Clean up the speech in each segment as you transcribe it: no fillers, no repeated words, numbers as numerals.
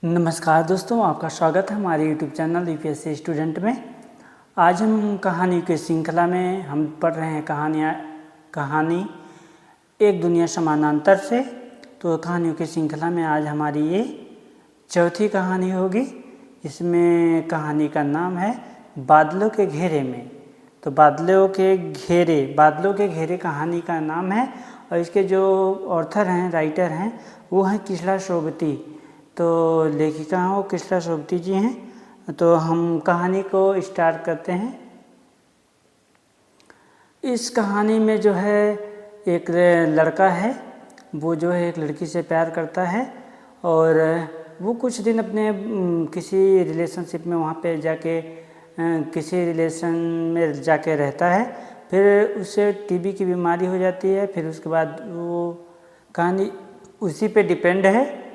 नमस्कार दोस्तों, आपका स्वागत है हमारे YouTube चैनल यूपीएससी स्टूडेंट में। आज हम कहानी की श्रृंखला में हम पढ़ रहे हैं कहानी एक दुनिया समानांतर से। तो कहानियों की श्रृंखला में आज हमारी ये चौथी कहानी होगी। इसमें कहानी का नाम है बादलों के घेरे में। तो बादलों के घेरे कहानी का नाम है और इसके जो ऑथर हैं, राइटर हैं, वो हैं किसला सोबती। तो लेखिका हैं वो किसला सोबती जी हैं। तो हम कहानी को स्टार्ट करते हैं। इस कहानी में जो है एक लड़का है, वो जो है एक लड़की से प्यार करता है और वो कुछ दिन अपने किसी रिलेशनशिप में वहाँ पे जाके किसी रिलेशन में जाके रहता है। फिर उसे टीबी की बीमारी हो जाती है। फिर उसके बाद वो कहानी उसी पे डिपेंड है।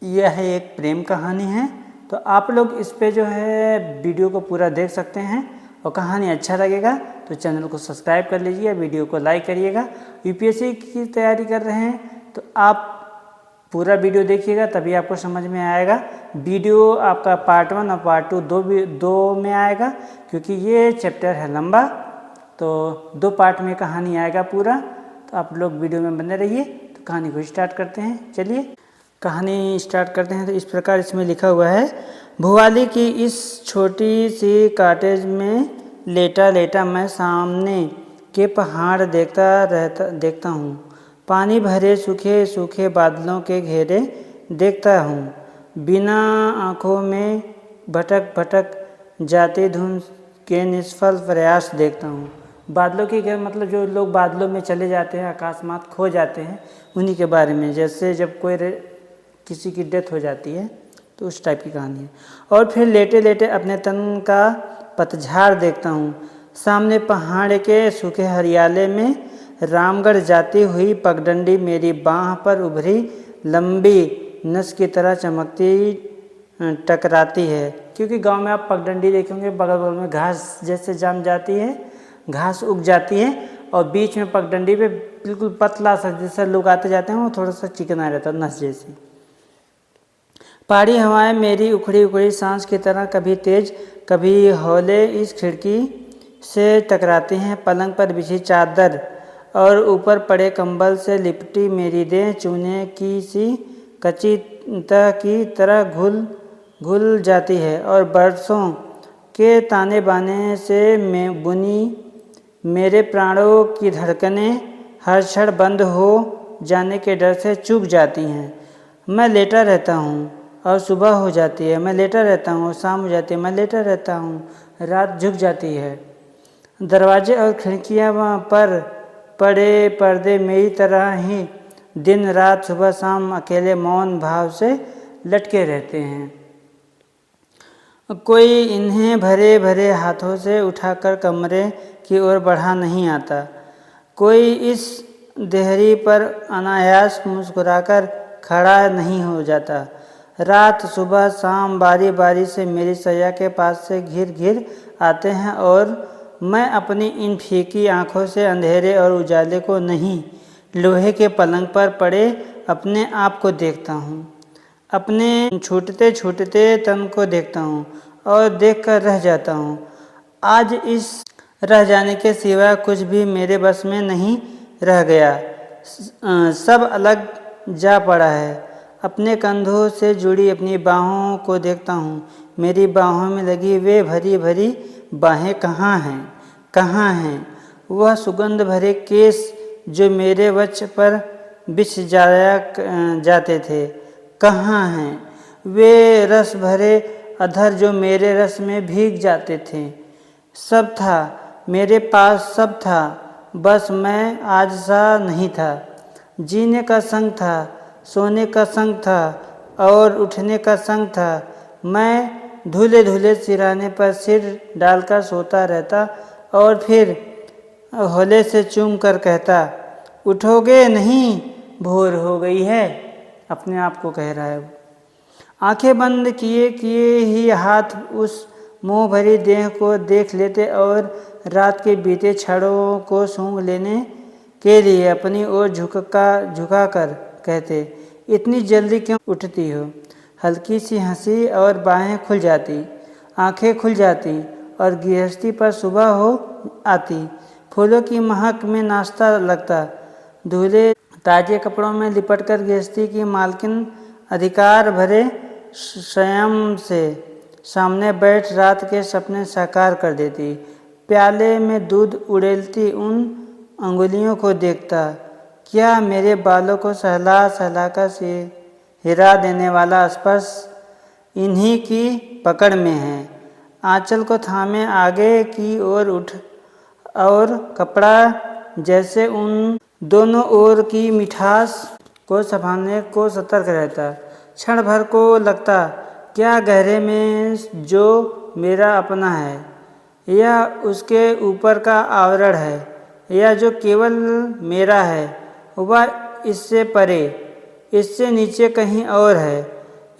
यह एक प्रेम कहानी है। तो आप लोग इस पे जो है वीडियो को पूरा देख सकते हैं और कहानी अच्छा लगेगा तो चैनल को सब्सक्राइब कर लीजिए, वीडियो को लाइक करिएगा। यूपीएससी की तैयारी कर रहे हैं तो आप पूरा वीडियो देखिएगा, तभी आपको समझ में आएगा। वीडियो आपका पार्ट 1 और पार्ट 2 दो में आएगा, क्योंकि ये चैप्टर है लंबा। तो 2 पार्ट में कहानी आएगा पूरा। तो आप लोग वीडियो में बने रहिए। तो कहानी को स्टार्ट करते हैं। चलिए कहानी स्टार्ट करते हैं। तो इस प्रकार इसमें लिखा हुआ है, भुवाली की इस छोटी सी कॉटेज में लेटा लेटा मैं सामने के पहाड़ देखता हूँ। पानी भरे सूखे सूखे बादलों के घेरे देखता हूँ। बिना आँखों में भटक भटक जाती धुंध के निष्फल प्रयास देखता हूँ। बादलों के घेरे मतलब जो लोग बादलों में चले जाते हैं, अकस्मात खो जाते हैं, उन्हीं के बारे में। जैसे जब कोई किसी की डेथ हो जाती है तो उस टाइप की कहानी है। और फिर लेटे लेटे अपने तन का पतझड़ देखता हूँ। सामने पहाड़ के सूखे हरियाले में रामगढ़ जाती हुई पगडंडी मेरी बाँह पर उभरी लंबी नस की तरह चमकती टकराती है। क्योंकि गांव में आप पगडंडी देखेंगे, बगल बगल में घास जैसे जम जाती है, घास उग जाती है और बीच में पगडंडी पे बिल्कुल पतला सा, जैसे लोग आते जाते हैं वो थोड़ा सा चिकना रहता है, नस जैसी। पहाड़ी हवाएं मेरी उखड़ी उखड़ी सांस की तरह कभी तेज कभी हौले इस खिड़की से टकराती हैं। पलंग पर बिछी चादर और ऊपर पड़े कंबल से लिपटी मेरी देह चूने की सी कच्ची तह की तरह घुल जाती है और बरसों के ताने बाने से मैं बुनी मेरे प्राणों की धड़कनें हर क्षण बंद हो जाने के डर से चुभ जाती हैं। मैं लेटा रहता हूँ और सुबह हो जाती है, मैं लेटा रहता हूँ, शाम हो जाती है, मैं लेटा रहता हूँ, रात झुक जाती है। दरवाजे और खिड़कियाँ पर पड़े पर्दे मेरी तरह ही दिन रात सुबह शाम अकेले मौन भाव से लटके रहते हैं। कोई इन्हें भरे भरे हाथों से उठाकर कमरे की ओर बढ़ा नहीं आता। कोई इस देहरी पर अनायास मुस्कुराकर खड़ा नहीं हो जाता। रात सुबह शाम बारी बारी से मेरी सैया के पास से घिर घिर आते हैं और मैं अपनी इन फीकी आँखों से अंधेरे और उजाले को नहीं, लोहे के पलंग पर पड़े अपने आप को देखता हूँ। अपने छूटते छूटते तन को देखता हूँ और देखकर रह जाता हूँ। आज इस रह जाने के सिवा कुछ भी मेरे बस में नहीं रह गया। सब अलग जा पड़ा है। अपने कंधों से जुड़ी अपनी बाहों को देखता हूँ। मेरी बाहों में लगी वे भरी भरी बाहें कहाँ हैं? वह सुगंध भरे केस जो मेरे वक्ष पर बिछ जाते थे, कहाँ हैं? वे रस भरे अधर जो मेरे रस में भीग जाते थे। सब था मेरे पास, सब था, बस मैं आज सा नहीं था। जीने का संग था, सोने का संग था और उठने का संग था। मैं धुले धुले सिरहाने पर सिर डालकर सोता रहता और फिर हौले से चूम कर कहता, उठोगे नहीं, भोर हो गई है। अपने आप को कह रहा है वो। आंखें बंद किए किए ही हाथ उस मोह भरी देह को देख लेते और रात के बीते क्षणों को सूंघ लेने के लिए अपनी ओर झुका कर कहते, इतनी जल्दी क्यों उठती हो? हल्की सी हंसी और बाहें खुल जाती, आंखें खुल जाती और गृहस्थी पर सुबह हो आती। फूलों की महक में नाश्ता लगता। धुले ताजे कपड़ों में लिपटकर गृहस्थी की मालकिन अधिकार भरे संयम से सामने बैठ रात के सपने साकार कर देती। प्याले में दूध उड़ेलती उन अंगुलियों को देखता, क्या मेरे बालों को सहला सहलाकर से हिरा देने वाला स्पर्श इन्हीं की पकड़ में है। आंचल को थामे आगे की ओर उठ और कपड़ा जैसे उन दोनों ओर की मिठास को संभालने को सतर्क रहता। क्षण भर को लगता, क्या गहरे में जो मेरा अपना है या उसके ऊपर का आवरण है, या जो केवल मेरा है वह इससे परे, इससे नीचे कहीं और है।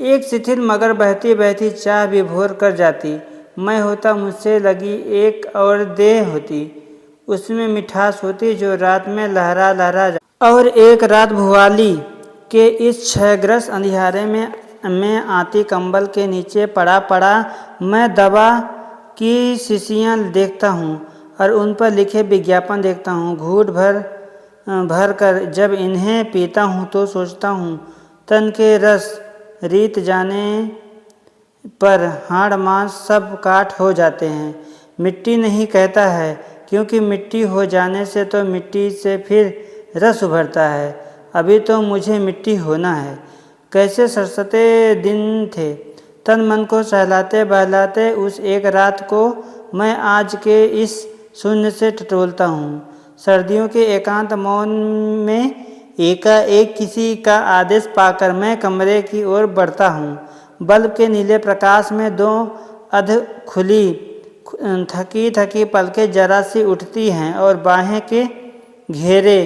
एक शिथिल मगर बहती बहती चाह विभोर कर जाती। मैं होता, मुझसे लगी एक और देह होती, उसमें मिठास होती जो रात में लहरा लहरा जा। और एक रात भुआली के इस क्षयग्रस्त अंधियारे में आती कंबल के नीचे पड़ा पड़ा मैं दवा की शीशियाँ देखता हूँ और उन पर लिखे विज्ञापन देखता हूँ। घूंट भर कर जब इन्हें पीता हूँ तो सोचता हूँ, तन के रस रीत जाने पर हाड़ मांस सब काट हो जाते हैं। मिट्टी नहीं कहता है, क्योंकि मिट्टी हो जाने से तो मिट्टी से फिर रस उभरता है। अभी तो मुझे मिट्टी होना है। कैसे सरसते दिन थे, तन मन को सहलाते बहलाते उस एक रात को मैं आज के इस शून्य से टटोलता हूँ। सर्दियों के एकांत मौन में एकाएक किसी का आदेश पाकर मैं कमरे की ओर बढ़ता हूँ। बल्ब के नीले प्रकाश में दो अध खुली थकी थकी पलकें जरा सी उठती हैं और बाहें के घेरे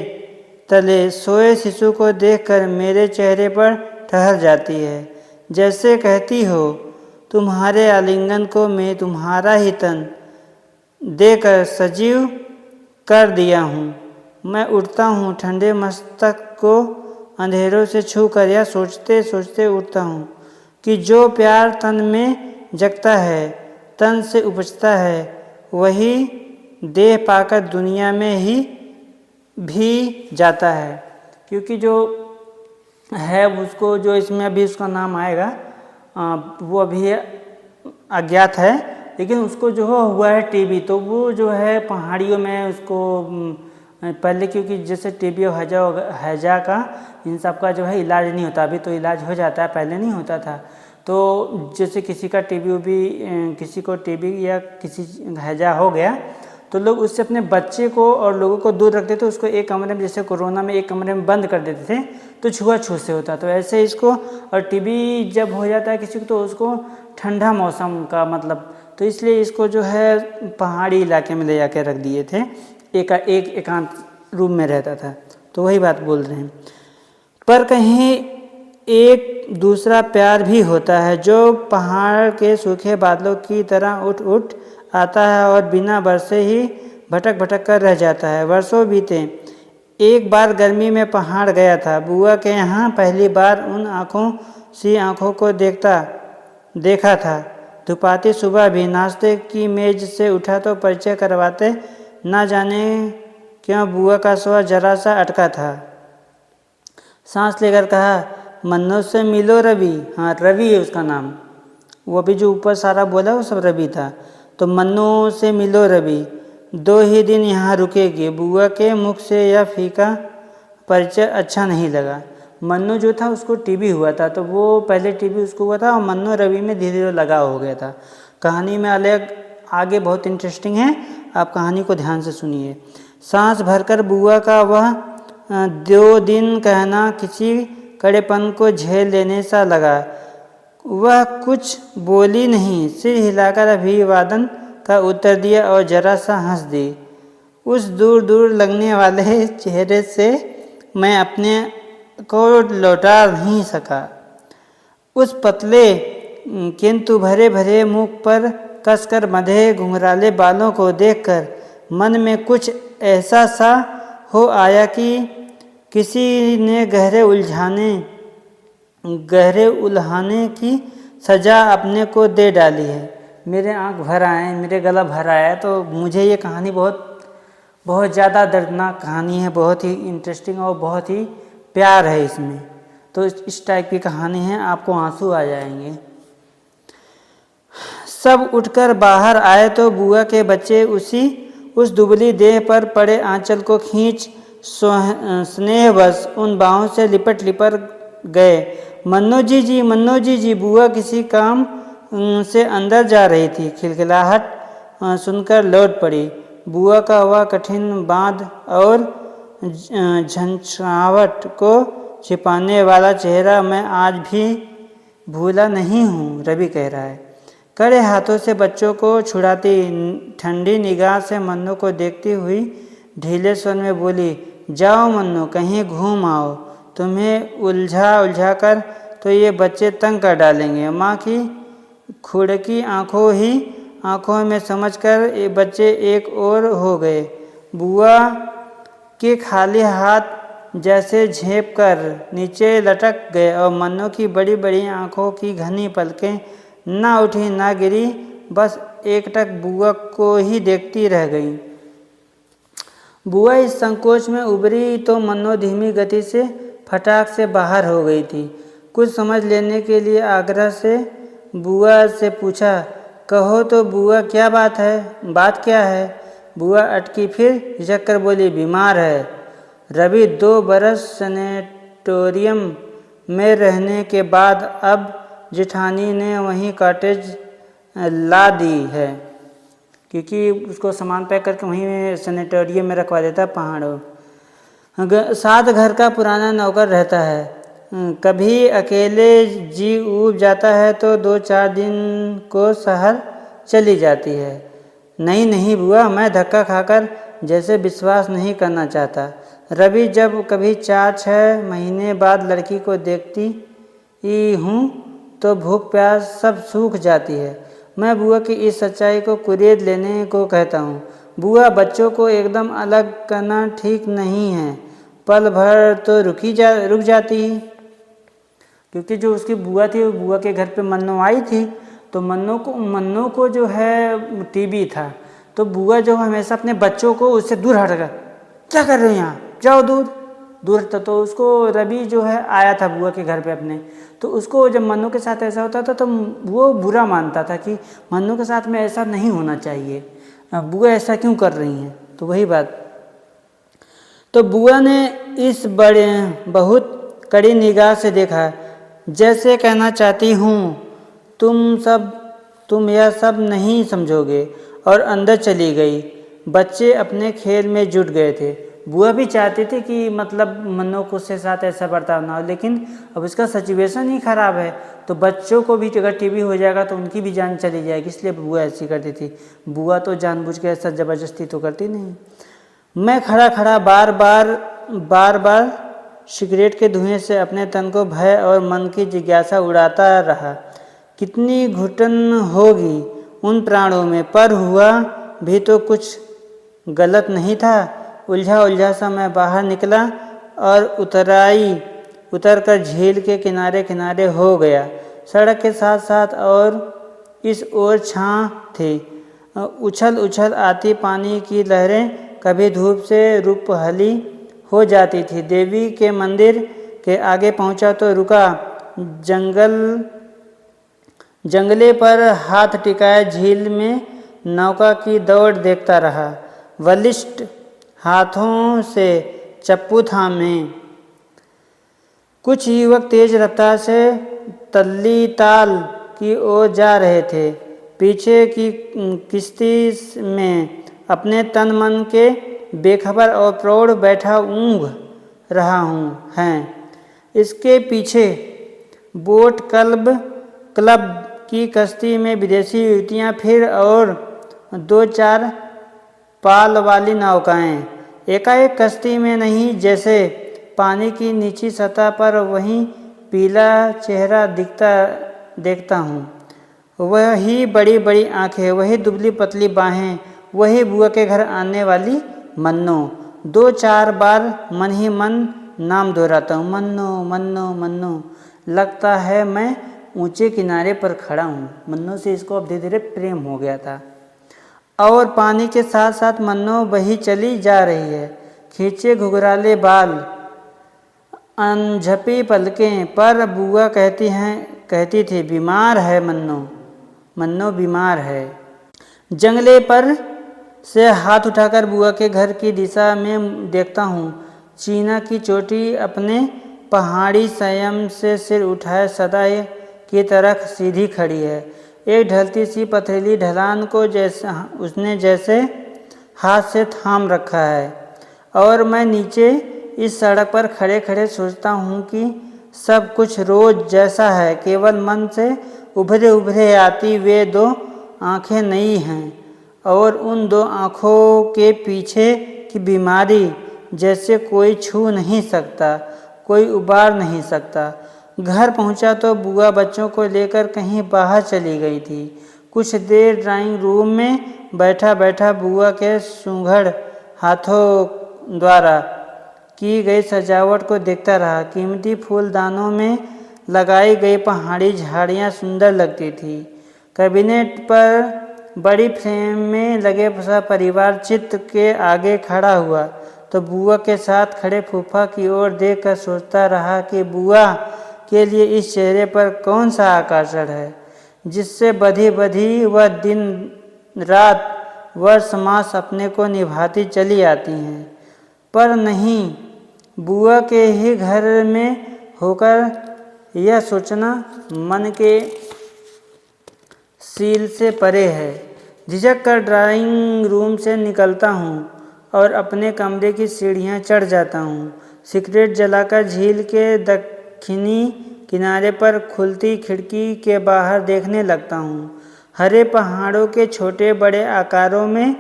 तले सोए शिशु को देखकर मेरे चेहरे पर ठहर जाती है, जैसे कहती हो, तुम्हारे आलिंगन को मैं तुम्हारा ही तन देकर सजीव कर दिया हूँ। मैं उठता हूँ, ठंडे मस्तक को अंधेरों से छूकर यह सोचते सोचते उठता हूँ कि जो प्यार तन में जगता है, तन से उपजता है, वही देह पाकर दुनिया में ही भी जाता है। क्योंकि जो है उसको, जो इसमें अभी उसका नाम आएगा वो अभी अज्ञात है, लेकिन उसको जो हुआ है टीबी। तो वो जो है पहाड़ियों में उसको पहले, क्योंकि जैसे टीबी और हैजा का इन सब का जो है इलाज नहीं होता, अभी तो इलाज हो जाता है, पहले नहीं होता था। तो जैसे किसी का किसी को टीबी या किसी हैजा हो गया तो लोग उससे अपने बच्चे को और लोगों को दूर रखते थे। उसको एक कमरे में, जैसे कोरोना में एक कमरे में बंद कर देते थे तो छुआछूत से होता। तो ऐसे इसको, और टीबी जब हो जाता है किसी को तो उसको ठंडा मौसम का मतलब, तो इसलिए इसको जो है पहाड़ी इलाके में ले जाकर रख दिए थे, एकांत रूम में रहता था। तो वही बात बोल रहे हैं। पर कहीं एक दूसरा प्यार भी होता है जो पहाड़ के सूखे बादलों की तरह उठ उठ आता है और बिना बरसे ही भटक भटक कर रह जाता है। वर्षों बीते। एक बार गर्मी में पहाड़ गया था, बुआ के यहाँ पहली बार उन आँखों को देखा था। धुपाती सुबह भी नाश्ते की मेज से उठा तो परिचय करवाते, ना जाने क्यों बुआ का स्वर जरा सा अटका था। सांस लेकर कहा, मन्नू से मिलो रवि। हाँ, रवि है उसका नाम। वो अभी जो ऊपर सारा बोला वो सब रवि था। तो मन्नू से मिलो रवि, 2 ही दिन यहाँ रुकेगी। बुआ के मुख से यह फीका परिचय अच्छा नहीं लगा। मन्नू जो था उसको टीबी हुआ था, तो वो पहले टीबी उसको हुआ था और मन्नू रवि में धीरे धीरे लगाव हो गया था। कहानी में अलग आगे बहुत इंटरेस्टिंग है, आप कहानी को ध्यान से सुनिए। सांस भरकर बुआ का वह 2 दिन कहना किसी कड़ेपन को झेल लेने सा लगा। वह कुछ बोली नहीं, सिर हिलाकर अभिवादन का उत्तर दिया और जरा सा हंस दी। उस दूर दूर लगने वाले चेहरे से मैं अपने को लौटा नहीं सका। उस पतले किंतु भरे भरे मुख पर कसकर बंधे घुंघराले बालों को देखकर मन में कुछ ऐसा सा हो आया कि किसी ने गहरे उलझाने गहरे उल्हाने की सज़ा अपने को दे डाली है। मेरे आँख भर आए, मेरे गला भर आया। तो मुझे ये कहानी बहुत ज़्यादा दर्दनाक कहानी है, बहुत ही इंटरेस्टिंग और बहुत ही प्यार है इसमें। तो इस टाइप की कहानी है, आपको आंसू आ जाएंगे। सब उठकर बाहर आए तो बुआ के बच्चे उस दुबली देह पर पड़े आंचल को खींच स्नेहवश उन बाहों से लिपट गए। मन्नू जी, बुआ किसी काम से अंदर जा रही थी। खिलखिलाहट सुनकर लौट पड़ी। बुआ का हुआ कठिन बाँध और झंझावट को छिपाने वाला चेहरा मैं आज भी भूला नहीं हूँ, रवि कह रहा है। कड़े हाथों से बच्चों को छुड़ाती, ठंडी निगाह से मन्नू को देखती हुई ढीले स्वर में बोली, जाओ मन्नू, कहीं घूम आओ। तुम्हें उलझा कर तो ये बच्चे तंग कर डालेंगे। माँ की खुड़की आंखों में समझकर ये बच्चे एक और हो गए। बुआ के खाली हाथ जैसे झेप कर नीचे लटक गए और मन्नू की बड़ी बड़ी आंखों की घनी पलकें ना उठी ना गिरी, बस एकटक बुआ को ही देखती रह गई। बुआ इस संकोच में उभरी तो मन्नू धीमी गति से फटाक से बाहर हो गई थी। कुछ समझ लेने के लिए आग्रह से बुआ से पूछा, कहो तो बुआ, क्या बात क्या है? बुआ अटकी, फिर झिझक कर बोली, बीमार है। रवि 2 बरस सैनिटोरियम में रहने के बाद अब जेठानी ने वहीं कॉटेज ला दी है, क्योंकि उसको सामान पैक करके वहीं सैनिटोरियम में रखवा देता पहाड़ों। साथ घर का पुराना नौकर रहता है। कभी अकेले जी ऊब जाता है तो 2-4 दिन को शहर चली जाती है। नहीं बुआ, मैं धक्का खाकर जैसे विश्वास नहीं करना चाहता। रवि जब कभी 4-6 महीने बाद लड़की को देखती ही हूँ तो भूख प्यास सब सूख जाती है। मैं बुआ की इस सच्चाई को कुरेद लेने को कहता हूँ। बुआ, बच्चों को एकदम अलग करना ठीक नहीं है। पल भर तो रुक जाती, क्योंकि जो उसकी बुआ थी, वो बुआ के घर पे मन्नू आई थी। तो मन्नू को जो है टीबी था। तो बुआ जो हमेशा अपने बच्चों को उससे दूर हटकर, क्या कर रहे हो यहाँ, जाओ दूर। तो उसको रवि जो है आया था बुआ के घर पे अपने। तो उसको जब मन्नू के साथ ऐसा होता था तो वो बुरा मानता था कि मन्नू के साथ में ऐसा नहीं होना चाहिए, बुआ ऐसा क्यों कर रही हैं। तो वही बात, तो बुआ ने इस बड़े बहुत कड़ी निगाह से देखा, जैसे कहना चाहती हूँ तुम यह सब नहीं समझोगे, और अंदर चली गई। बच्चे अपने खेल में जुट गए थे। बुआ भी चाहती थी कि मतलब मन्नू को उसके साथ ऐसा बर्ताव ना हो, लेकिन अब उसका सिचुएशन ही ख़राब है। तो बच्चों को भी अगर टीबी हो जाएगा तो उनकी भी जान चली जाएगी, इसलिए बुआ ऐसी करती थी। बुआ तो जानबूझ के ऐसा ज़बरदस्ती तो करती नहीं। मैं खड़ा बार बार सिगरेट के धुएं से अपने तन को भय और मन की जिज्ञासा उड़ाता रहा। कितनी घुटन होगी उन प्राणों में, पर हुआ भी तो कुछ गलत नहीं था। उलझा सा मैं बाहर निकला और उतर कर झील के किनारे हो गया। सड़क के साथ और इस ओर छां थी। उछल आती पानी की लहरें कभी धूप से रूपहली हो जाती थी। देवी के मंदिर के आगे पहुंचा तो रुका। जंगले पर हाथ टिकाए झील में नौका की दौड़ देखता रहा। बलिष्ठ हाथों से चप्पू थामे कुछ युवक तेज रफ्तार से तल्ली ताल की ओर जा रहे थे। पीछे की किश्ती में अपने तन मन के बेखबर और प्रौढ़ बैठा ऊँघ रहा हूँ हैं। इसके पीछे बोट क्लब की कश्ती में विदेशी युवतियाँ, फिर और 2-4 पाल वाली नौकाएं। एकाएक कश्ती में नहीं, जैसे पानी की नीची सतह पर वही पीला चेहरा देखता हूँ। वही बड़ी बड़ी आंखें, वही दुबली पतली बाहें, वही बुआ के घर आने वाली मन्नू। 2-4 बार मन ही मन नाम दोहराता हूँ, मन्नू। लगता है मैं ऊंचे किनारे पर खड़ा हूँ। मन्नू से इसको अब धीरे धीरे प्रेम हो गया था और पानी के साथ साथ मन्नू बही चली जा रही है। खींचे घुघराले बाल, अनझपी पलकें, पर बुआ कहती थी बीमार है मन्नू, मन्नू बीमार है। जंगले पर से हाथ उठाकर बुआ के घर की दिशा में देखता हूँ। चीना की चोटी अपने पहाड़ी संयम से सिर उठाए सदा की तरह सीधी खड़ी है। एक ढलती सी पथरीली ढलान को उसने जैसे हाथ से थाम रखा है और मैं नीचे इस सड़क पर खड़े खड़े सोचता हूँ कि सब कुछ रोज जैसा है, केवल मन से उभरे उभरे आती वे दो आंखें नई हैं और उन दो आँखों के पीछे की बीमारी जैसे कोई छू नहीं सकता, कोई उबार नहीं सकता। घर पहुंचा तो बुआ बच्चों को लेकर कहीं बाहर चली गई थी। कुछ देर ड्राइंग रूम में बैठा बैठा बुआ के सुघड़ हाथों द्वारा की गई सजावट को देखता रहा। कीमती फूलदानों में लगाई गई पहाड़ी झाड़ियाँ सुंदर लगती थी। कैबिनेट पर बड़ी फ्रेम में लगे परिवार चित्र के आगे खड़ा हुआ तो बुआ के साथ खड़े फूफा की ओर देखकर सोचता रहा कि बुआ के लिए इस चेहरे पर कौन सा आकर्षण है जिससे बधी बधी वह दिन रात वर्ष मास अपने को निभाती चली आती हैं। पर नहीं, बुआ के ही घर में होकर यह सोचना मन के सील से परे है। झिझक कर ड्राइंग रूम से निकलता हूँ और अपने कमरे की सीढ़ियाँ चढ़ जाता हूँ। सिगरेट जलाकर झील के दक्षिणी किनारे पर खुलती खिड़की के बाहर देखने लगता हूँ। हरे पहाड़ों के छोटे बड़े आकारों में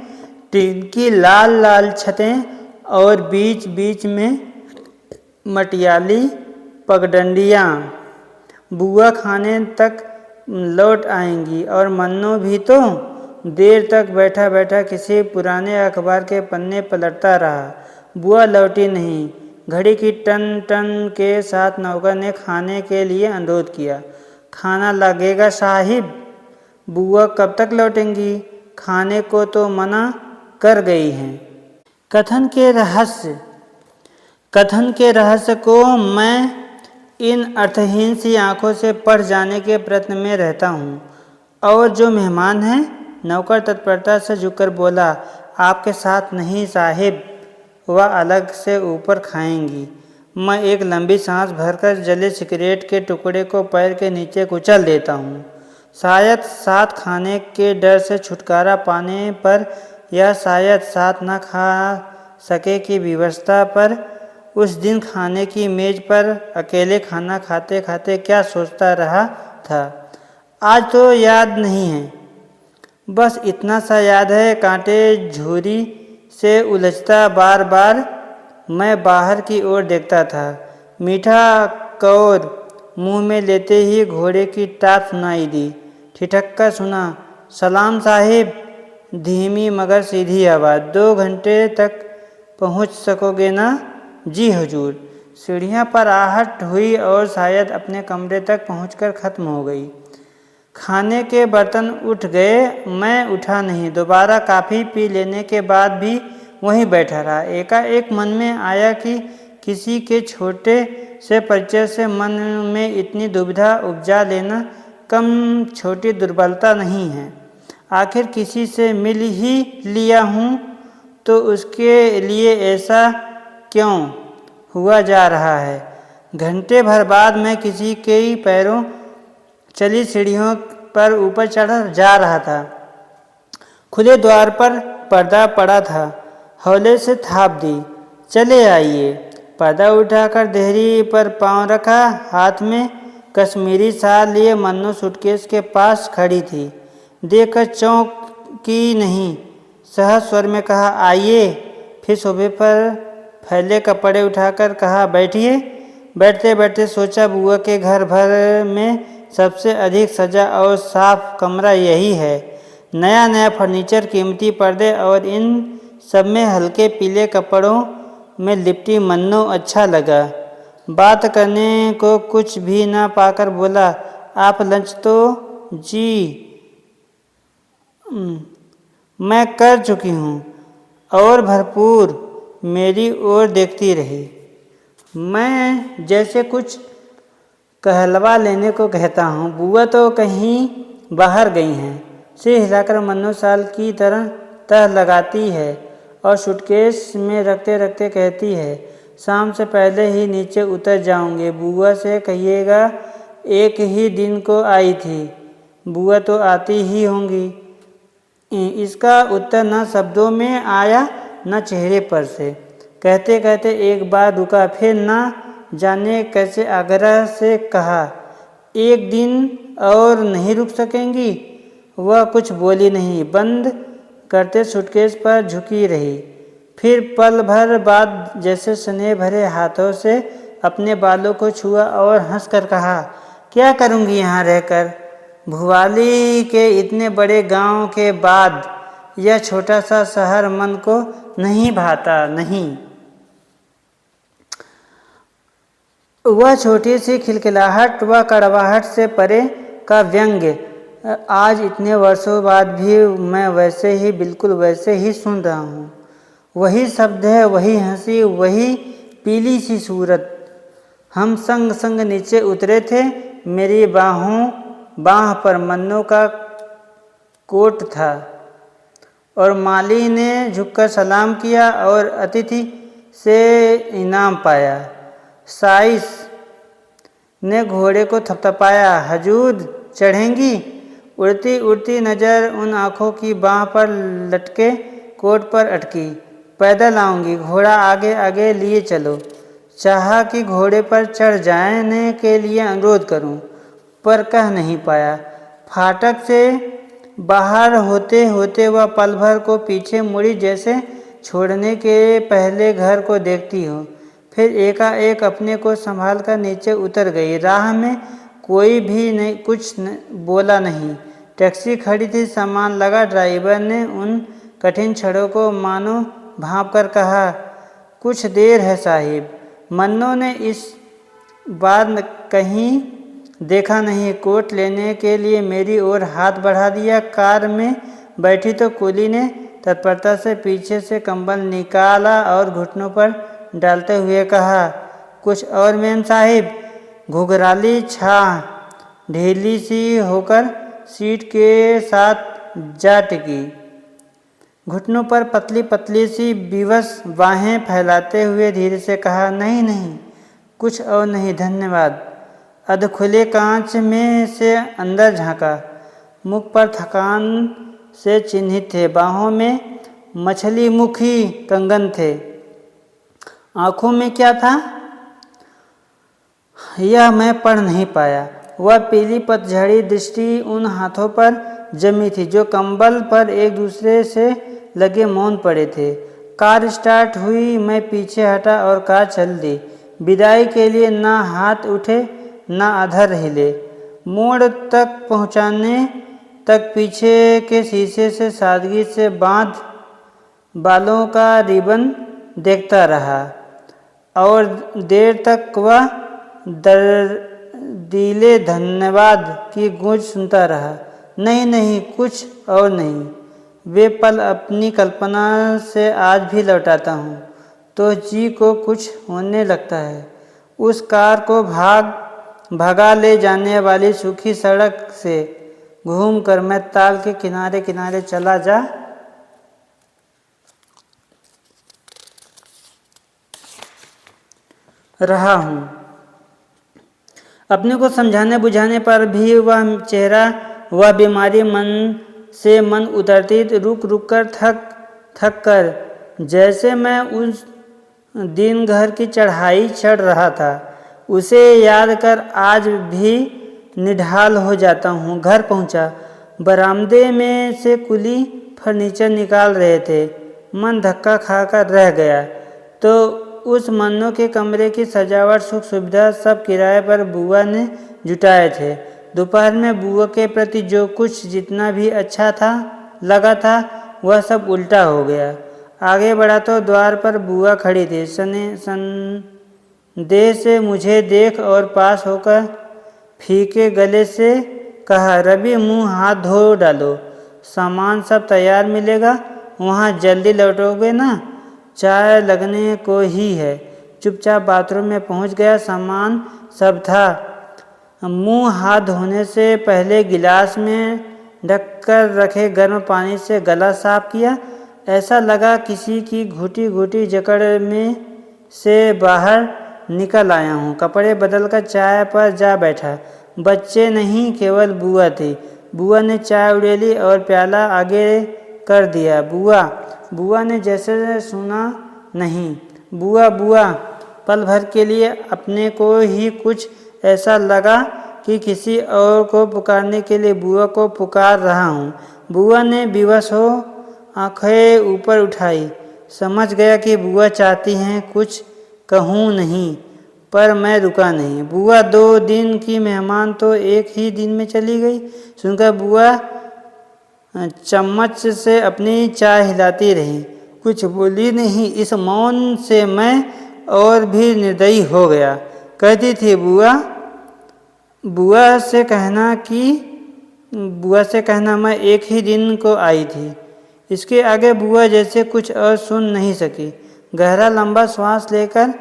टीन की लाल लाल छतें और बीच बीच में मटियाली पगडंडियाँ। बुआ खाने तक लौट आएंगी और मन्नू भी तो देर तक बैठा बैठा किसी पुराने अखबार के पन्ने पलटता रहा। बुआ लौटी नहीं। घड़ी की टन टन के साथ नौकर ने खाने के लिए अनुरोध किया। खाना लगेगा साहिब। बुआ कब तक लौटेंगी? खाने को तो मना कर गई हैं। कथन के रहस्य को मैं इन अर्थहीन सी आंखों से पढ़ जाने के प्रयत्न में रहता हूँ। और जो मेहमान हैं? नौकर तत्परता से झुककर बोला, आपके साथ नहीं साहिब, वह अलग से ऊपर खाएंगी। मैं एक लंबी सांस भरकर जले सिगरेट के टुकड़े को पैर के नीचे कुचल देता हूँ। शायद साथ खाने के डर से छुटकारा पाने पर या शायद साथ न खा सके की विवशता पर उस दिन खाने की मेज पर अकेले खाना खाते खाते क्या सोचता रहा था आज तो याद नहीं है। बस इतना सा याद है, कांटे झुर्री से उलझता बार बार मैं बाहर की ओर देखता था। मीठा कौर मुंह में लेते ही घोड़े की टाप सुनाई दी। ठिठक कर सुना, सलाम साहिब। धीमी मगर सीधी आवाज़। 2 घंटे तक पहुंच सकोगे ना? जी हुजूर। सीढ़ियां पर आहट हुई और शायद अपने कमरे तक पहुंचकर ख़त्म हो गई। खाने के बर्तन उठ गए, मैं उठा नहीं। दोबारा काफ़ी पी लेने के बाद भी वहीं बैठा रहा। एकाएक मन में आया कि किसी के छोटे से परिचय से मन में इतनी दुविधा उपजा लेना कम छोटी दुर्बलता नहीं है। आखिर किसी से मिल ही लिया हूँ तो उसके लिए ऐसा क्यों हुआ जा रहा है। घंटे भर बाद मैं किसी के पैरों चली सीढ़ियों पर ऊपर चढ़ जा रहा था। खुले द्वार पर पर्दा पड़ा था। हौले से थाप दी, चले आइए। पर्दा उठाकर देहरी पर पांव रखा। हाथ में कश्मीरी शाल लिए मन्नू सूटकेस के पास खड़ी थी। देखकर चौंकी नहीं, सहज स्वर में कहा, आइए। फिर सोफे पर फैले कपड़े उठाकर कहा, बैठिए। बैठते बैठते सोचा, बुआ के घर भर में सबसे अधिक सजा और साफ कमरा यही है। नया नया फर्नीचर, कीमती पर्दे और इन सब में हल्के पीले कपड़ों में लिपटी मन्नू अच्छा लगा। बात करने को कुछ भी ना पाकर बोला, आप लंच तो जी मैं कर चुकी हूँ। और भरपूर मेरी ओर देखती रही। मैं जैसे कुछ कहलवा लेने को कहता हूँ, बुआ तो कहीं बाहर गई हैं। सिर हिलाकर मन्नो साल की तरह तह लगाती है और सूटकेस में रखते रखते कहती है, शाम से पहले ही नीचे उतर जाऊंगी। बुआ से कहिएगा एक ही दिन को आई थी, बुआ तो आती ही होंगी। इसका उत्तर न शब्दों में आया न चेहरे पर से। कहते कहते एक बार रुका, फिर न जाने कैसे आग्रह से कहा, एक दिन और नहीं रुक सकेंगी? वह कुछ बोली नहीं, बंद करते सूटकेस पर झुकी रही। फिर पल भर बाद जैसे स्नेह भरे हाथों से अपने बालों को छुआ और हंसकर कहा, क्या करूंगी यहाँ रहकर? भुवाली के इतने बड़े गांव के बाद यह छोटा सा शहर मन को नहीं भाता। नहीं, वह छोटी सी खिलखिलाहट व कड़वाहट से परे का व्यंग्य आज इतने वर्षों बाद भी मैं वैसे ही, बिल्कुल वैसे ही सुन रहा हूँ। वही शब्द है, वही हंसी, वही पीली सी सूरत। हम संग संग नीचे उतरे थे। मेरी बाह पर मन्नो का कोट था और माली ने झुककर सलाम किया और अतिथि से इनाम पाया। साइस ने घोड़े को थपथपाया, हजूर चढ़ेंगी? उड़ती उड़ती नज़र उन आँखों की बाह पर लटके कोट पर अटकी। पैदल आऊँगी, घोड़ा आगे आगे लिए चलो। चाहा कि घोड़े पर चढ़ जाने के लिए अनुरोध करूं, पर कह नहीं पाया। फाटक से बाहर होते होते वह पल भर को पीछे मुड़ी, जैसे छोड़ने के पहले घर को देखती हो। फिर एकाएक अपने को संभाल कर नीचे उतर गई। राह में कोई भी नहीं, कुछ बोला नहीं। टैक्सी खड़ी थी, सामान लगा। ड्राइवर ने उन कठिन छड़ों को मानो भांप कर कहा, कुछ देर है साहिब। मन्नो ने इस बार कहीं देखा नहीं। कोट लेने के लिए मेरी ओर हाथ बढ़ा दिया। कार में बैठी तो कुली ने तत्परता से पीछे से कंबल निकाला और घुटनों पर डालते हुए कहा, कुछ और मेम साहिब? घुघराली छाह ढीली सी होकर सीट के साथ जा टिकी। घुटनों पर पतली पतली सी विवश बाहें फैलाते हुए धीरे से कहा, नहीं नहीं, कुछ और नहीं, धन्यवाद। अधखुले कांच में से अंदर झांका। मुख पर थकान से चिन्हित थे, बाहों में मछली मुखी कंगन थे। आंखों में क्या था यह मैं पढ़ नहीं पाया। वह पीली पतझड़ी दृष्टि उन हाथों पर जमी थी जो कंबल पर एक दूसरे से लगे मौन पड़े थे। कार स्टार्ट हुई, मैं पीछे हटा और कार चल दी। विदाई के लिए ना हाथ उठे ना अधर हिले। मोड़ तक पहुंचाने तक पीछे के शीशे से सादगी से बांध बालों का रिबन देखता रहा और देर तक वह दर्दीले धन्यवाद की गूंज सुनता रहा। नहीं नहीं, कुछ और नहीं। वे पल अपनी कल्पना से आज भी लौटाता हूँ तो जी को कुछ होने लगता है। उस कार को भगा ले जाने वाली सूखी सड़क से घूमकर मैं ताल के किनारे किनारे चला जा रहा हूँ। अपने को समझाने बुझाने पर भी वह चेहरा, वह बीमारी मन से मन उतरती, रुक रुक कर थक कर, जैसे मैं उस दिन घर की चढ़ाई चढ़ रहा था। उसे याद कर आज भी निढाल हो जाता हूँ। घर पहुँचा। बरामदे में से कुली फर्नीचर निकाल रहे थे। मन धक्का खाकर रह गया तो उस मन्नो के कमरे की सजावट, सुख सुविधा सब किराए पर बुआ ने जुटाए थे। दोपहर में बुआ के प्रति जो कुछ जितना भी अच्छा लगा था वह सब उल्टा हो गया। आगे बढ़ा तो द्वार पर बुआ खड़ी थी। देह से मुझे देख और पास होकर फीके गले से कहा, रवि मुंह हाथ धो डालो, सामान सब तैयार मिलेगा, वहाँ जल्दी लौटोगे ना? चाय लगने को ही है। चुपचाप बाथरूम में पहुँच गया, सामान सब था। मुंह हाथ धोने से पहले गिलास में ढककर रखे गर्म पानी से गला साफ किया। ऐसा लगा किसी की घुटी घुटी जकड़ में से बाहर निकल आया हूँ। कपड़े बदलकर चाय पर जा बैठा। बच्चे नहीं, केवल बुआ थी। बुआ ने चाय उड़ेली और प्याला आगे कर दिया। बुआ ने जैसे सुना नहीं। बुआ बुआ। पल भर के लिए अपने को ही कुछ ऐसा लगा कि किसी और को पुकारने के लिए बुआ को पुकार रहा हूँ। बुआ ने विवश हो आंखें ऊपर उठाई। समझ गया कि बुआ चाहती हैं कुछ कहूँ नहीं, पर मैं रुका नहीं। बुआ 2 दिन की मेहमान तो एक ही दिन में चली गई। सुनकर बुआ चम्मच से अपनी चाय हिलाती रही, कुछ बोली नहीं। इस मौन से मैं और भी निर्दयी हो गया। कहती थी, बुआ से कहना मैं एक ही दिन को आई थी। इसके आगे बुआ जैसे कुछ और सुन नहीं सकी। गहरा लंबा श्वास लेकर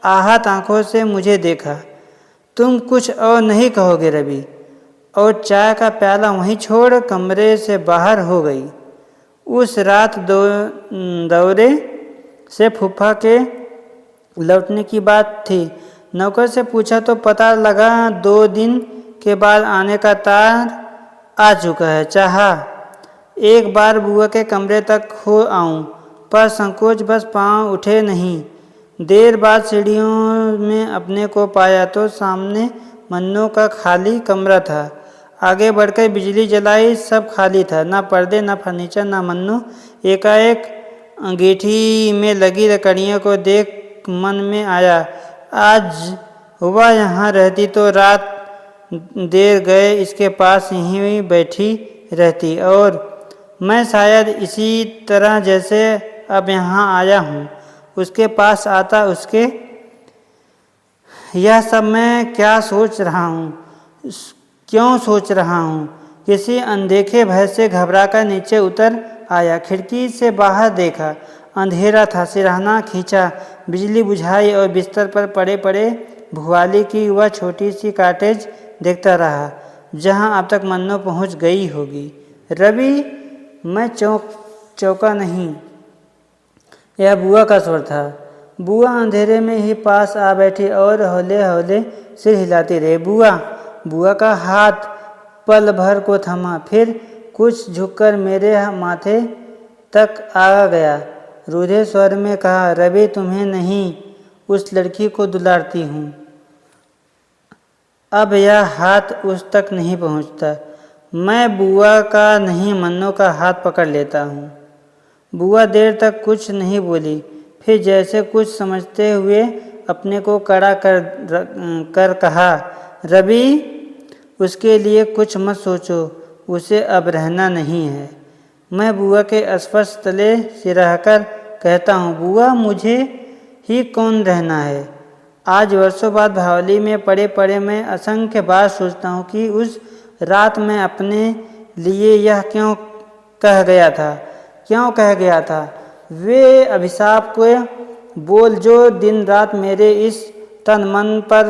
आहत आंखों से मुझे देखा। तुम कुछ और नहीं कहोगे रवि? और चाय का प्याला वहीं छोड़ कमरे से बाहर हो गई। उस रात दौरे से फूफा के लौटने की बात थी। नौकर से पूछा तो पता लगा 2 दिन के बाद आने का तार आ चुका है। चाहा एक बार बुआ के कमरे तक हो आऊं, पर संकोच बस पांव उठे नहीं। देर बाद सीढ़ियों में अपने को पाया तो सामने मन्नू का खाली कमरा था। आगे बढ़कर बिजली जलाई, सब खाली था। ना पर्दे, ना फर्नीचर, ना मन्नू। एकाएक अंगीठी में लगी लकड़ियों को देख मन में आया, आज वह यहाँ रहती तो रात देर गए इसके पास यहीं बैठी रहती और मैं शायद इसी तरह जैसे अब यहाँ आया हूँ उसके पास आता। उसके यह सब मैं क्या सोच रहा हूँ, क्यों सोच रहा हूँ? किसी अनदेखे भय से घबराकर नीचे उतर आया। खिड़की से बाहर देखा, अंधेरा था। सिरहाना खींचा, बिजली बुझाई और बिस्तर पर पड़े पड़े भुआली की वह छोटी सी कॉटेज देखता रहा जहाँ अब तक मन्नू पहुँच गई होगी। रवि, मैं चौंका नहीं। यह बुआ का स्वर था। बुआ अंधेरे में ही पास आ बैठी और हौले हौले सिर हिलाती रही। बुआ का हाथ पल भर को थमा, फिर कुछ झुककर मेरे माथे तक आ गया। रूधे स्वर में कहा, रवि तुम्हें नहीं, उस लड़की को दुलारती हूँ। अब यह हाथ उस तक नहीं पहुँचता। मैं बुआ का नहीं, मन्नू का हाथ पकड़ लेता हूँ। बुआ देर तक कुछ नहीं बोली, फिर जैसे कुछ समझते हुए अपने को कड़ा कर कहा, रवि उसके लिए कुछ मत सोचो, उसे अब रहना नहीं है। मैं बुआ के स्पर्श तले सिरहकर कहता हूँ, बुआ मुझे ही कौन रहना है? आज वर्षों बाद भावली में पड़े पड़े मैं असंख्य बार सोचता हूँ कि उस रात मैं अपने लिए यह क्यों कह गया था। वे अभिशाप के बोल जो दिन रात मेरे इस तन मन पर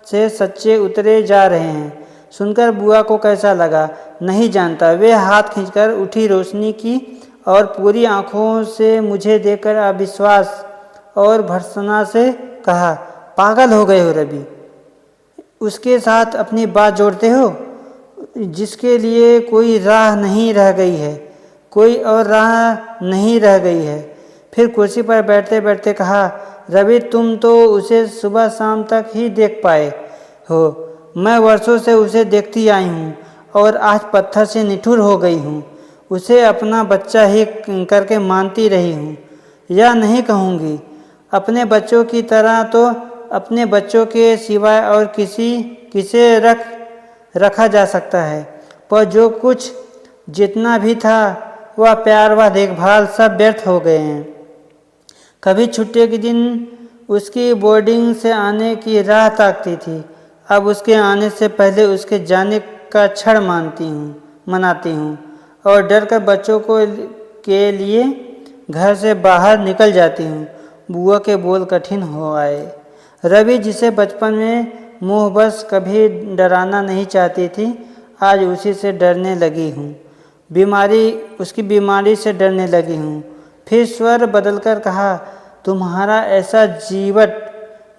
से सच्चे उतरे जा रहे हैं, सुनकर बुआ को कैसा लगा नहीं जानता। वे हाथ खींचकर उठी, रोशनी की और पूरी आंखों से मुझे देखकर अविश्वास और भर्त्सना से कहा, पागल हो गए हो रवि? उसके साथ अपनी बात जोड़ते हो जिसके लिए कोई राह नहीं रह गई है, कोई और राह नहीं रह गई है। फिर कुर्सी पर बैठते बैठते कहा, रवि तुम तो उसे सुबह शाम तक ही देख पाए हो। मैं वर्षों से उसे देखती आई हूँ और आज पत्थर से निठुर हो गई हूँ। उसे अपना बच्चा ही करके मानती रही हूँ। यह नहीं कहूँगी अपने बच्चों की तरह तो अपने बच्चों के सिवाय और किसे रखा जा सकता है, पर जो कुछ जितना भी था वह प्यार व देखभाल सब व्यर्थ हो गए हैं। कभी छुट्टी के दिन उसकी बोर्डिंग से आने की राह ताकती थी। अब उसके आने से पहले उसके जाने का क्षण मनाती हूँ और डर कर बच्चों के लिए घर से बाहर निकल जाती हूँ। बुआ के बोल कठिन हो आए। रवि, जिसे बचपन में मुँह बस कभी डराना नहीं चाहती थी, आज उसी से डरने लगी हूँ। उसकी बीमारी से डरने लगी हूँ। फिर स्वर बदलकर कहा, तुम्हारा ऐसा जीवट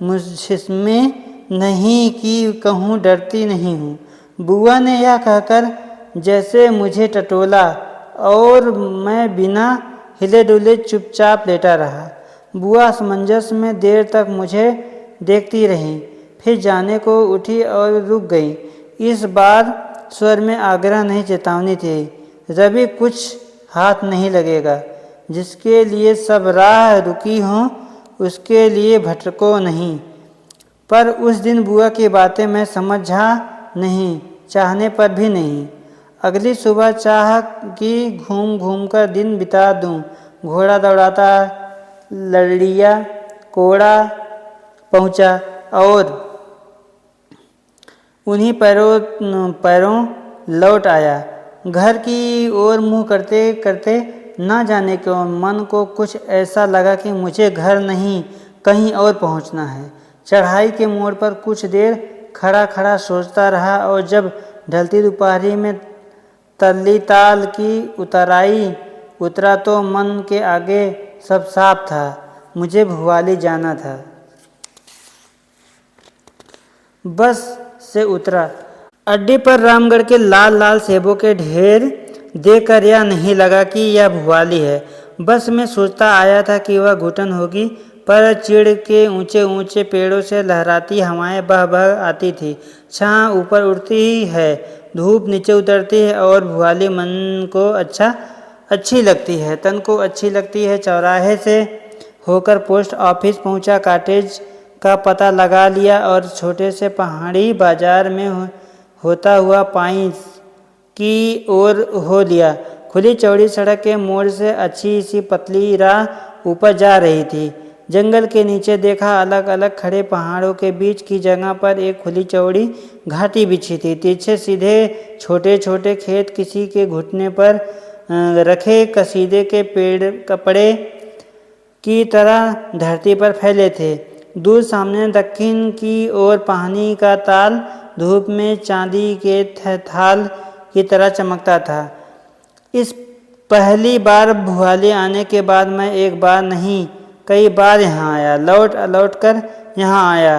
मुझमें नहीं कि कहूँ डरती नहीं हूँ। बुआ ने यह कहकर जैसे मुझे टटोला और मैं बिना हिले डुले चुपचाप लेटा रहा। बुआ असमंजस में देर तक मुझे देखती रही, फिर जाने को उठी और रुक गई। इस बार स्वर में आग्रह नहीं, चेतावनी थी। रवि, कुछ हाथ नहीं लगेगा। जिसके लिए सब राह रुकी हों उसके लिए भटको नहीं। पर उस दिन बुआ की बातें मैं समझा नहीं, चाहने पर भी नहीं। अगली सुबह चाह कि घूम घूम कर दिन बिता दूं। घोड़ा दौड़ाता लड़िया कोड़ा पहुंचा और उन्हीं पैरों लौट आया। घर की ओर मुंह करते करते न जाने क्यों मन को कुछ ऐसा लगा कि मुझे घर नहीं कहीं और पहुंचना है। चढ़ाई के मोड़ पर कुछ देर खड़ा खड़ा सोचता रहा और जब ढलती दोपहरी में तल्ली ताल की उतरा तो मन के आगे सब साफ था। मुझे भुवाली जाना था। बस से उतरा। अड्डे पर रामगढ़ के लाल लाल सेबों के ढेर देखकर यह नहीं लगा कि यह भुवाली है। बस में सोचता आया था कि वह घुटन होगी, पर चिड़ के ऊंचे ऊंचे पेड़ों से लहराती हवाएं बह बह आती थी। छां ऊपर उड़ती है, धूप नीचे उतरती है और भुवाली मन को अच्छी लगती है, तन को अच्छी लगती है। चौराहे से होकर पोस्ट ऑफिस पहुंचा, कॉटेज का पता लगा लिया और छोटे से पहाड़ी बाजार में होता हुआ पाइंस की ओर हो लिया। खुली चौड़ी सड़क के मोड़ से अच्छी सी पतली राह ऊपर जा रही थी। जंगल के नीचे देखा, अलग अलग खड़े पहाड़ों के बीच की जगह पर एक खुली चौड़ी घाटी बिछी थी। तिरछे सीधे छोटे छोटे खेत किसी के घुटने पर रखे कसीदे के पेड़ कपड़े की तरह धरती पर फैले थे। दूर सामने दक्षिण की ओर पानी का ताल धूप में चांदी के थाल की तरह चमकता था। इस पहली बार भुवाली आने के बाद मैं एक बार नहीं कई बार यहाँ आया, लौट कर यहाँ आया,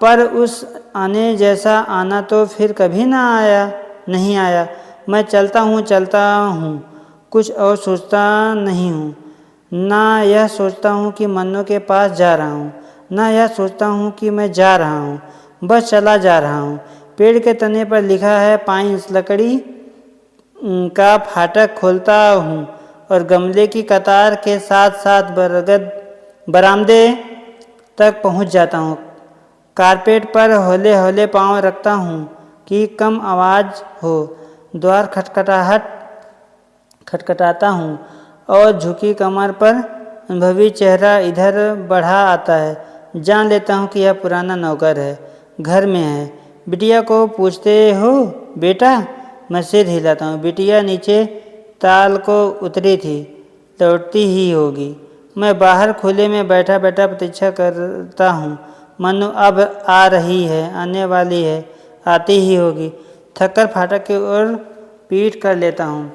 पर उस आने जैसा आना तो फिर कभी नहीं आया। मैं चलता हूँ, कुछ और सोचता नहीं हूँ। ना यह सोचता हूँ कि मन्नों के पास जा रहा हूँ, ना यह सोचता हूँ कि मैं जा रहा हूँ, बस चला जा रहा हूँ। पेड़ के तने पर लिखा है पाइंस। लकड़ी का फाटक खोलता हूँ और गमले की कतार के साथ साथ बरामदे तक पहुँच जाता हूँ। कारपेट पर हौले हौले पाँव रखता हूँ कि कम आवाज़ हो। द्वार खटखटाता हूँ और झुकी कमर पर अनुभवी चेहरा इधर बढ़ा आता है। जान लेता हूँ कि यह पुराना नौकर है, घर में है। बिटिया को पूछते हो बेटा? मैं सिर हिलाता हूँ। बिटिया नीचे ताल को उतरी थी, लौटती ही होगी। मैं बाहर खुले में बैठा बैठा प्रतीक्षा करता हूँ। मन्नू अब आ रही है, आने वाली है, आती ही होगी। थककर फाटक की ओर पीठ कर लेता हूँ।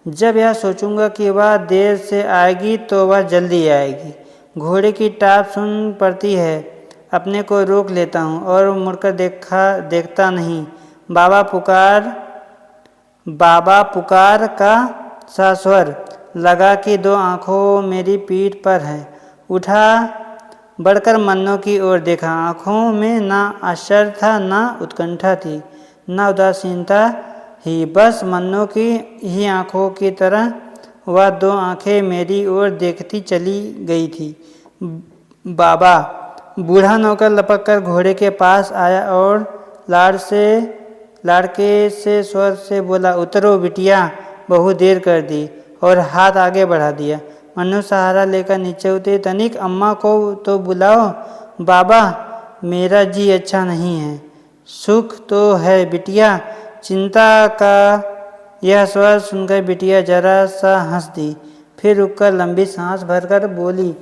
जब यह सोचूंगा कि वह देर से आएगी तो वह जल्दी आएगी। घोड़े की टाप सुन पड़ती है। अपने को रोक लेता हूँ और मुड़कर देखता नहीं। बाबा पुकार का सा स्वर लगा कि दो आंखों मेरी पीठ पर है। उठा, बढ़कर मन्नों की ओर देखा। आंखों में ना आश्चर्य था, ना उत्कंठा थी, ना उदासीनता ही, बस मन्नों की ही आंखों की तरह वह दो आंखें मेरी ओर देखती चली गई थी। बाबा। बूढ़ा नौकर लपक कर घोड़े के पास आया और लाड़के से स्वर से बोला, उतरो बिटिया, बहुत देर कर दी, और हाथ आगे बढ़ा दिया। मन्नू सहारा लेकर नीचे उतरी। तनिक अम्मा को तो बुलाओ। बाबा, मेरा जी अच्छा नहीं है। सुख तो है बिटिया, चिंता का। यह स्वर सुनकर बिटिया जरा सा हंस दी, फिर रुककर लंबी सांस भरकर बोली,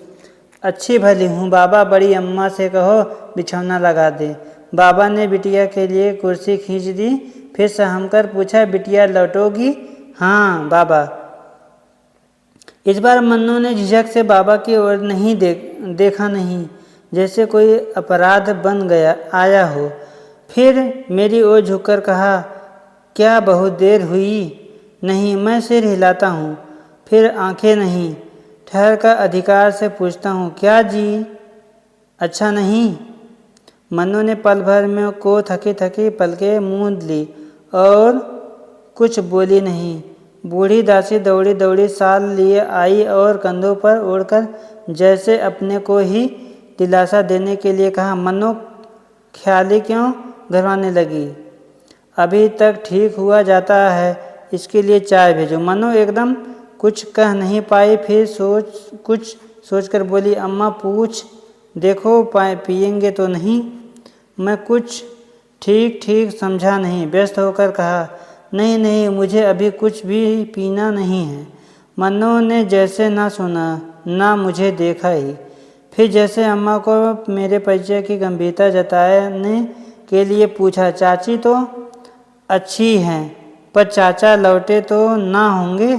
अच्छी भली हूँ बाबा, बड़ी अम्मा से कहो बिछौना लगा दे। बाबा ने बिटिया के लिए कुर्सी खींच दी, फिर सहमकर पूछा, बिटिया लौटोगी? हाँ बाबा। इस बार मन्नू ने झिझक से बाबा की ओर नहीं देखा नहीं, जैसे कोई अपराध बन गया आया हो। फिर मेरी ओर झुककर कहा, क्या बहुत देर हुई? नहीं, मैं सिर हिलाता हूँ। फिर आंखें नहीं, ठहर कर अधिकार से पूछता हूँ, क्या जी अच्छा नहीं? मन्नू ने पल भर में को थकी थकी पलकें मूंद ली और कुछ बोली नहीं। बूढ़ी दासी दौड़ी दौड़ी साल लिए आई और कंधों पर ओढ़कर जैसे अपने को ही दिलासा देने के लिए कहा, मन्नू ख्याली क्यों घरवाने लगी? अभी तक ठीक हुआ जाता है, इसके लिए चाय भेजो। मन्नू एकदम कुछ कह नहीं पाई, फिर कुछ सोचकर बोली, अम्मा पूछ देखो पिएंगे तो नहीं? मैं कुछ ठीक ठीक समझा नहीं, व्यस्त होकर कहा, नहीं नहीं, मुझे अभी कुछ भी पीना नहीं है। मन्नू ने जैसे ना सुना ना मुझे देखा ही। फिर जैसे अम्मा को मेरे परिचय की गंभीरता जताने के लिए पूछा, चाची तो अच्छी हैं, पर चाचा लौटे तो ना होंगे?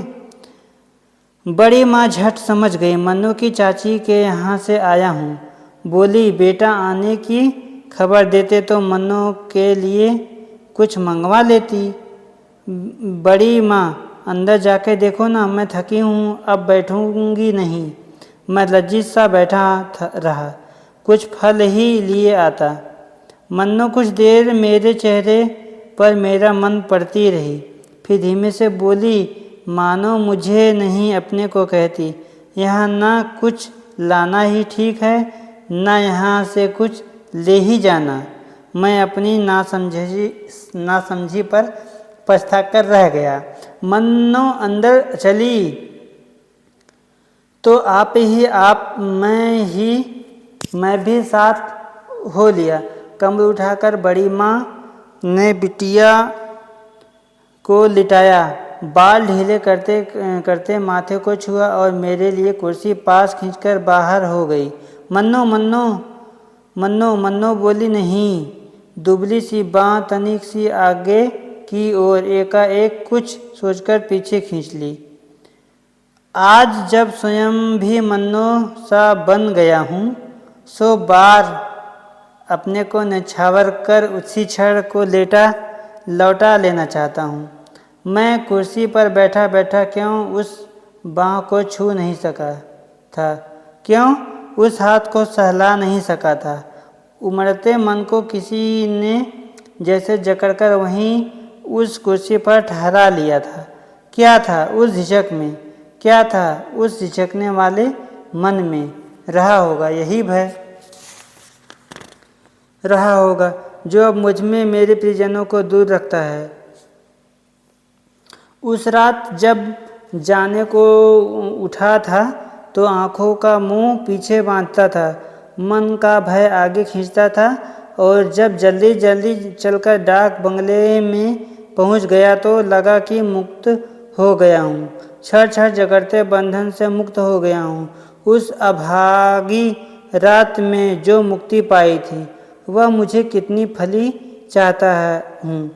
बड़ी माँ झट समझ गई, मन्नू की चाची के यहाँ से आया हूँ। बोली, बेटा आने की खबर देते तो मन्नू के लिए कुछ मंगवा लेती। बड़ी माँ, अंदर जाके देखो ना, मैं थकी हूँ, अब बैठूंगी नहीं। मैं लज्जित सा बैठा रहा, कुछ फल ही लिए आता। मन्नू कुछ देर मेरे चेहरे पर मेरा मन पड़ती रही, फिर धीमे से बोली, मानो मुझे नहीं अपने को कहती, यहाँ ना कुछ लाना ही ठीक है, ना यहाँ से कुछ ले ही जाना। मैं अपनी नासमझी पर पछता कर रह गया। मन्नू अंदर चली तो मैं भी साथ हो लिया। कमर उठाकर बड़ी माँ ने बिटिया को लिटाया, बाल ढीले करते करते माथे को छुआ और मेरे लिए कुर्सी पास खींचकर बाहर हो गई। मन्नू मन्नू मन्नू मन्नू बोली नहीं। दुबली सी बाँ तनिक सी आगे की ओर एकाएक कुछ सोचकर पीछे खींच ली। आज जब स्वयं भी मन्नू सा बन गया हूँ, सो बार अपने को नछावर कर उसी क्षण को लौटा लेना चाहता हूँ। मैं कुर्सी पर बैठा बैठा क्यों उस बाँह को छू नहीं सका था, क्यों उस हाथ को सहला नहीं सका था। उमड़ते मन को किसी ने जैसे जकड़कर वहीं उस कुर्सी पर ठहरा लिया था। क्या था उस झिझक में, क्या था उस झिझकने वाले मन में? रहा होगा यही भय, रहा होगा जो अब मुझ में मेरे परिजनों को दूर रखता है। उस रात जब जाने को उठा था तो आँखों का मुंह पीछे बांधता था, मन का भय आगे खींचता था, और जब जल्दी जल्दी चलकर डाक बंगले में पहुंच गया तो लगा कि मुक्त हो गया हूँ, छड़ छड़ जकड़ते बंधन से मुक्त हो गया हूँ। उस अभागी रात में जो मुक्ति पाई थी वह मुझे कितनी फली चाहता हूँ।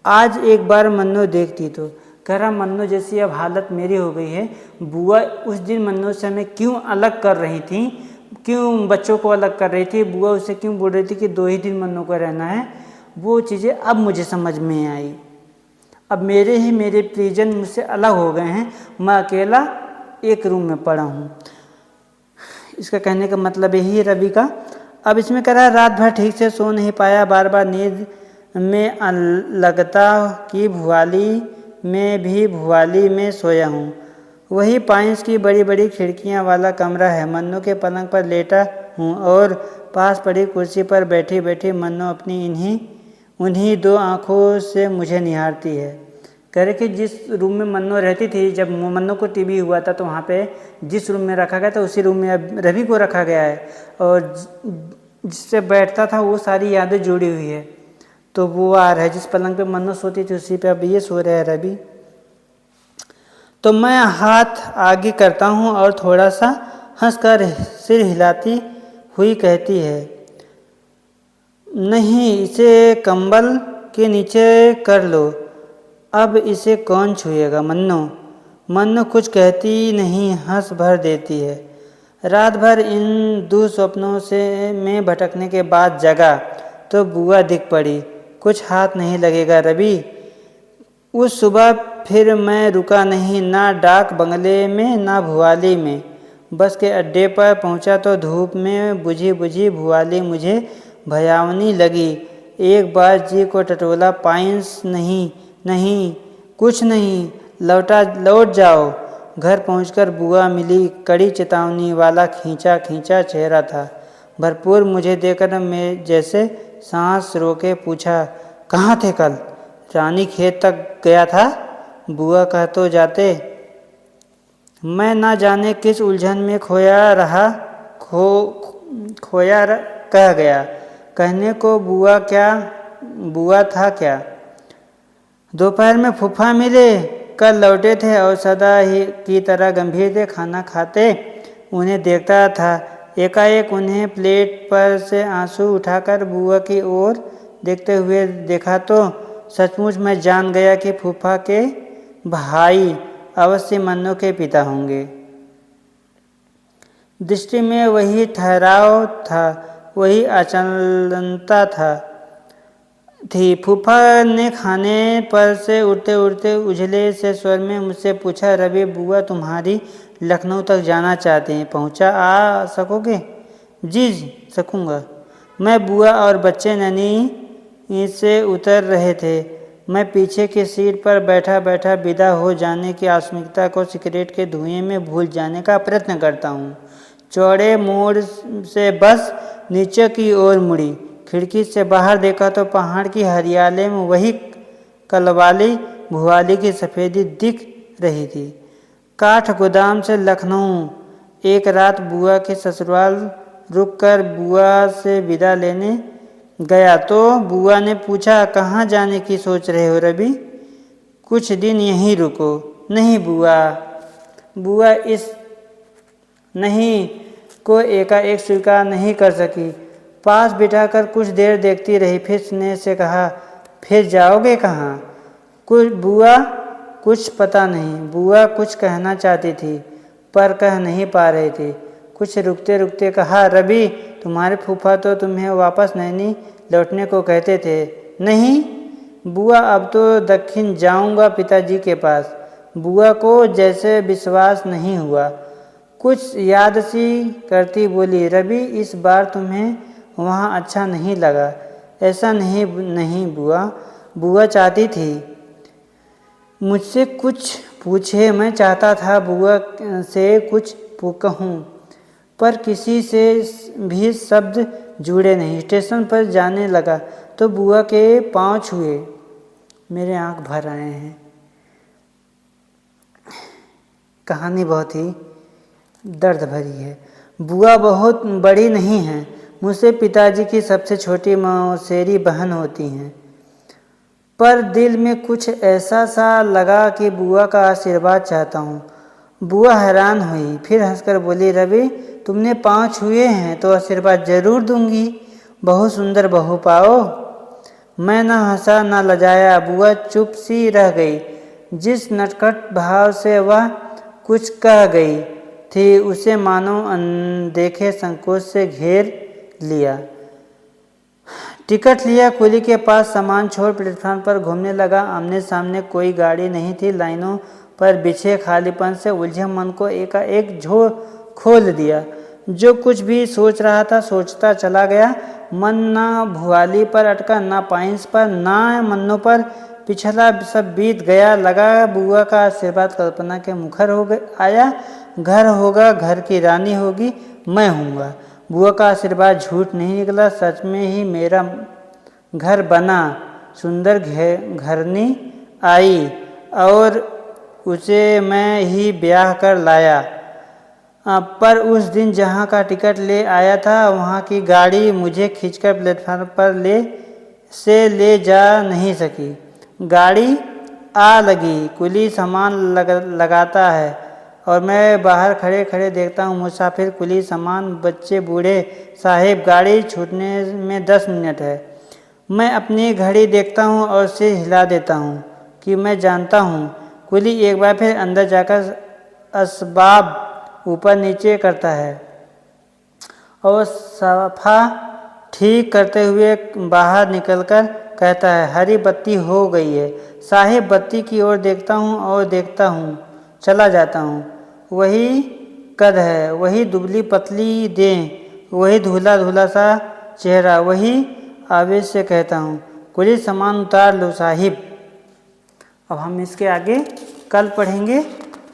आज एक बार मन्नू देखती तो कह रहा, मन्नू जैसी अब हालत मेरी हो गई है। बुआ उस दिन मन्नू से हमें क्यों अलग कर रही थी, क्यों बच्चों को अलग कर रही थी, बुआ उसे क्यों बोल रही थी कि 2 ही दिन मन्नू को रहना है, वो चीज़ें अब मुझे समझ में आई। अब मेरे परिजन मुझसे अलग हो गए हैं, मैं अकेला एक रूम में पड़ा हूँ। इसका कहने का मतलब यही है रवि का। अब इसमें कह रहा है, रात भर ठीक से सो नहीं पाया, बार बार नींद में लगता कि भुवाली में सोया हूँ। वही पाइंस की बड़ी बड़ी खिड़कियाँ वाला कमरा है। मन्नू के पलंग पर लेटा हूँ और पास पड़ी कुर्सी पर बैठी बैठी मन्नू अपनी उन्हीं 2 आँखों से मुझे निहारती है। कह रहे कि जिस रूम में मन्नो रहती थी, जब मन्नो को टीबी हुआ था तो वहाँ पे जिस रूम में रखा गया था उसी रूम में अब रवि को रखा गया है, और जिससे बैठता था वो सारी यादें जुड़ी हुई है। तो वो आ रहा है, जिस पलंग पे मन्नो सोती थी उसी पे अब ये सो रहा है रवि। तो मैं हाथ आगे करता हूँ और थोड़ा सा हंसकर सिर हिलाती हुई कहती है, नहीं, इसे कंबल के नीचे कर लो, अब इसे कौन छुएगा। मन्नो कुछ कहती नहीं, हंस भर देती है। रात भर इन दुस्वप्नों से में भटकने के बाद जगा तो बुआ दिख पड़ी। कुछ हाथ नहीं लगेगा रवि। उस सुबह फिर मैं रुका नहीं, ना डाक बंगले में ना भुआली में। बस के अड्डे पर पहुंचा तो धूप में बुझी बुझी भुआली मुझे भयावनी लगी। एक बार जी को टटोला, पाइंस नहीं, कुछ नहीं, लौट जाओ। घर पहुंचकर बुआ मिली। कड़ी चेतावनी वाला खींचा खींचा चेहरा था। भरपूर मुझे देखकर मैं जैसे सांस रोके पूछा, कहाँ थे कल? रानी खेत तक गया था, बुआ कह तो जाते। मैं ना जाने किस उलझन में कह गया। कहने को बुआ था क्या। दोपहर में फूफा मिले, कल लौटे थे और सदा ही की तरह गंभीर थे। खाना खाते उन्हें देखता था। एकाएक उन्हें प्लेट पर से आंसू उठाकर बुआ की ओर देखते हुए देखा तो सचमुच मैं जान गया कि फूफा के भाई अवश्य मन्नो के पिता होंगे। दृष्टि में वही ठहराव था, वही अचलनता थी। फूफा ने खाने पर से उठते उठते उजले से स्वर में मुझसे पूछा, रवि, बुआ तुम्हारी लखनऊ तक जाना चाहते हैं, पहुंचा आ सकोगे? जी सकूँगा। मैं बुआ और बच्चे नैनी से उतर रहे थे। मैं पीछे की सीट पर बैठा बैठा विदा हो जाने की आत्मिकता को सिगरेट के धुएं में भूल जाने का प्रयत्न करता हूँ। चौड़े मोड़ से बस नीचे की ओर मुड़ी। खिड़की से बाहर देखा तो पहाड़ की हरियाली में वही कलवाली भुआली की सफ़ेदी दिख रही थी। काठ गोदाम से लखनऊ। एक रात बुआ के ससुराल रुककर बुआ से विदा लेने गया तो बुआ ने पूछा, कहाँ जाने की सोच रहे हो रवि? कुछ दिन यहीं रुको। नहीं बुआ इस नहीं को एकाएक स्वीकार नहीं कर सकी। पास बिठाकर कुछ देर देखती रही, फिर स्नेह से कहा, फिर जाओगे कहाँ? कुछ पता नहीं। बुआ कुछ कहना चाहती थी पर कह नहीं पा रही थी। कुछ रुकते रुकते कहा, रवि, तुम्हारे फूफा तो तुम्हें वापस नैनी लौटने को कहते थे। नहीं बुआ, अब तो दक्षिण जाऊंगा पिताजी के पास। बुआ को जैसे विश्वास नहीं हुआ। कुछ याद सी करती बोली, रवि, इस बार तुम्हें वहाँ अच्छा नहीं लगा। ऐसा नहीं बुआ चाहती थी मुझसे कुछ पूछे। मैं चाहता था बुआ से कुछ कहूँ पर किसी से भी शब्द जुड़े नहीं। स्टेशन पर जाने लगा तो बुआ के पाँव छुए। मेरे आँख भर आए हैं। कहानी बहुत ही दर्द भरी है। बुआ बहुत बड़ी नहीं है, मुझसे पिताजी की सबसे छोटी मौसेरी बहन होती हैं। पर दिल में कुछ ऐसा सा लगा कि बुआ का आशीर्वाद चाहता हूँ। बुआ हैरान हुई, फिर हंसकर बोली, रवि, तुमने पाँव छुए हैं तो आशीर्वाद जरूर दूंगी। बहुत सुंदर बहू पाओ। मैं न हंसा न लजाया। बुआ चुप सी रह गई। जिस नटखट भाव से वह कुछ कह गई थी उसे मानो अनदेखे संकोच से घेर लिया। टिकट लिया, कुली के पास सामान छोड़ प्लेटफार्म पर घूमने लगा। आमने सामने कोई गाड़ी नहीं थी। लाइनों पर बिछे खालीपन से उलझे मन को एकाएक खोल दिया। जो कुछ भी सोच रहा था सोचता चला गया। मन ना भुआली पर अटका, ना पाइंस पर, ना मन्नों पर। पिछला सब बीत गया। लगा बुआ का आशीर्वाद कल्पना के मुखर आया। घर होगा, घर की रानी होगी, मैं हूँगा। बुआ का आशीर्वाद झूठ नहीं निकला, सच में ही मेरा घर बना। सुंदर घरनी आई। और उसे मैं ही ब्याह कर लाया। पर उस दिन जहाँ का टिकट ले आया था वहाँ की गाड़ी मुझे खींचकर प्लेटफार्म पर ले जा नहीं सकी। गाड़ी आ लगी, कुली सामान लगाता है और मैं बाहर खड़े खड़े देखता हूँ मुसाफिर, कुली, सामान, बच्चे, बूढ़े। साहिब, गाड़ी छूटने में 10 मिनट है। मैं अपनी घड़ी देखता हूँ और सिर हिला देता हूँ कि मैं जानता हूँ। कुली एक बार फिर अंदर जाकर असबाब ऊपर नीचे करता है और सफ़ा ठीक करते हुए बाहर निकलकर कहता है, हरी बत्ती हो गई है। साहिब, बत्ती की ओर देखता हूँ और देखता हूँ, चला जाता हूँ। वही कद है, वही दुबली पतली देह, वही धुला धुला सा चेहरा। वही आवेश से कहता हूँ, कुली, सामान उतार लो साहिब। अब हम इसके आगे कल पढ़ेंगे।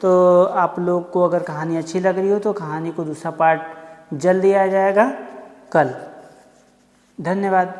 तो आप लोग को अगर कहानी अच्छी लग रही हो तो कहानी को दूसरा पार्ट जल्दी आ जाएगा कल। धन्यवाद।